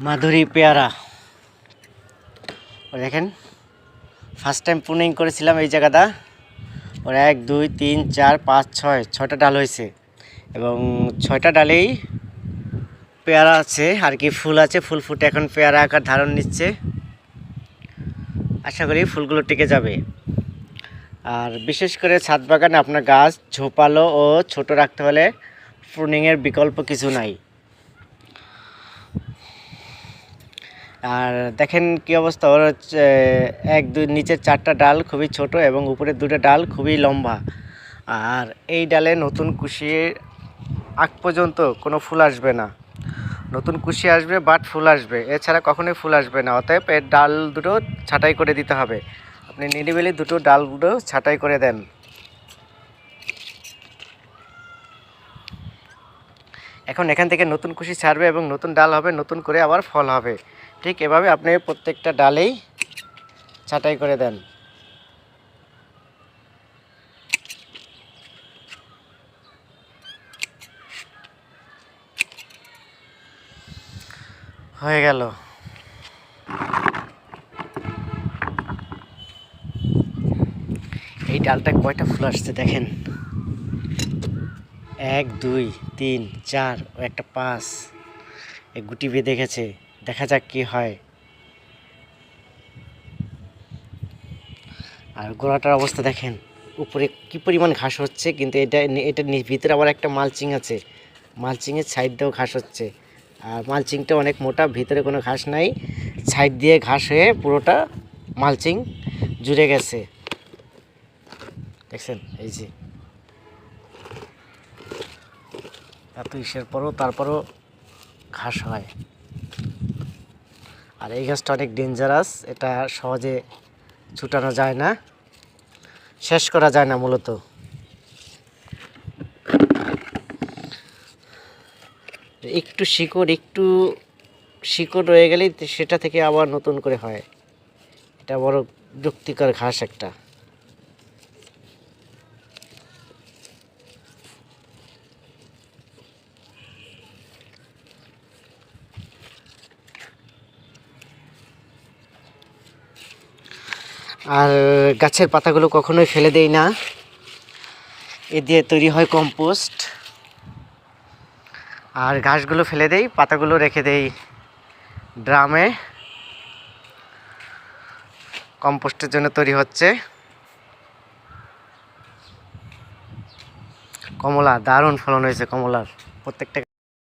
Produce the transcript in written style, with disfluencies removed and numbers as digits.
মাধুরী পেয়ারা দেখেন, first time pruning করেছিলাম এই জায়গাটা। ওর 1 2 3 4 5 6টা ডাল হয়েছে এবং 6টা ডালেই পেয়ারা আছে আর কি, ফুল আছে, ফুল ফুটে এখন পেয়ারা আকার ধারণ নিচ্ছে। আশা করি ফুলগুলো টিকে যাবে। আর বিশেষ করে ছাদ বাগানে আপনার গাছ ঝোপালো ও ছোট রাখতে হলে প্রুনিংয়ের বিকল্প কিছু নাই। আর দেখেন কি অবস্থা, ওর 1 2 নিচের 4টা ডাল খুবই ছোট এবং উপরের 2টা ডাল খুবই লম্বা। আর এই ডালে নতুন কুশি আগ পর্যন্ত কোনো ফুল আসবে না। নতুন কুশি আসবে বাট ফুল আসবে, এছাড়া কখনোই ফুল আসবে না। অতএব এর ডাল দুটো ছাঁটাই করে দিতে হবে। আপনি নিরিবিলি দুটো ডালগুলো ছাঁটাই করে দেন। এখন এখান থেকে নতুন কুশি ছাড়বে এবং নতুন ডাল হবে, নতুন করে আবার ফল হবে। ঠিক এভাবে আপনি প্রত্যেকটা ডালেই ছাঁটাই করে দেন। হয়ে গেল। এই ডালটা কয়টা ফুল আসছে দেখেন, 1 2 3 4 ও একটা 5, এই গুটি বেঁধে গেছে। দেখা যাক কি হয়। আর গোড়াটার অবস্থা দেখেন, উপরে কি পরিমাণ ঘাস হচ্ছে, কিন্তু এটা ভিতরে আবার একটা মালচিং আছে, মালচিংয়ের সাইড দিয়েও ঘাস হচ্ছে। আর মালচিংটা অনেক মোটা, ভিতরে কোনো ঘাস নাই, সাইড দিয়ে ঘাস হয়ে পুরোটা মালচিং জুড়ে গেছে। দেখছেন, এই যে এত ইসের পরও তারপরও ঘাস হয়। আর এই গাছটা অনেক ডেঞ্জারাস, এটা সহজে ছুটানো যায় না, শেষ করা যায় না মূলত। একটু শিকড় রয়ে গেলেই সেটা থেকে আবার নতুন করে হয়। এটা বড় বিরক্তিকর ঘাস একটা। আর গাছের পাতাগুলো কখনোই ফেলে দেই না, এ দিয়ে তৈরি হয় কম্পোস্ট। আর ঘাসগুলো ফেলে দেই, পাতাগুলো রেখে দেই ড্রামে, কম্পোস্টের জন্য তৈরি হচ্ছে। কমলা দারুণ ফলন হয়েছে, কমলার প্রত্যেকটা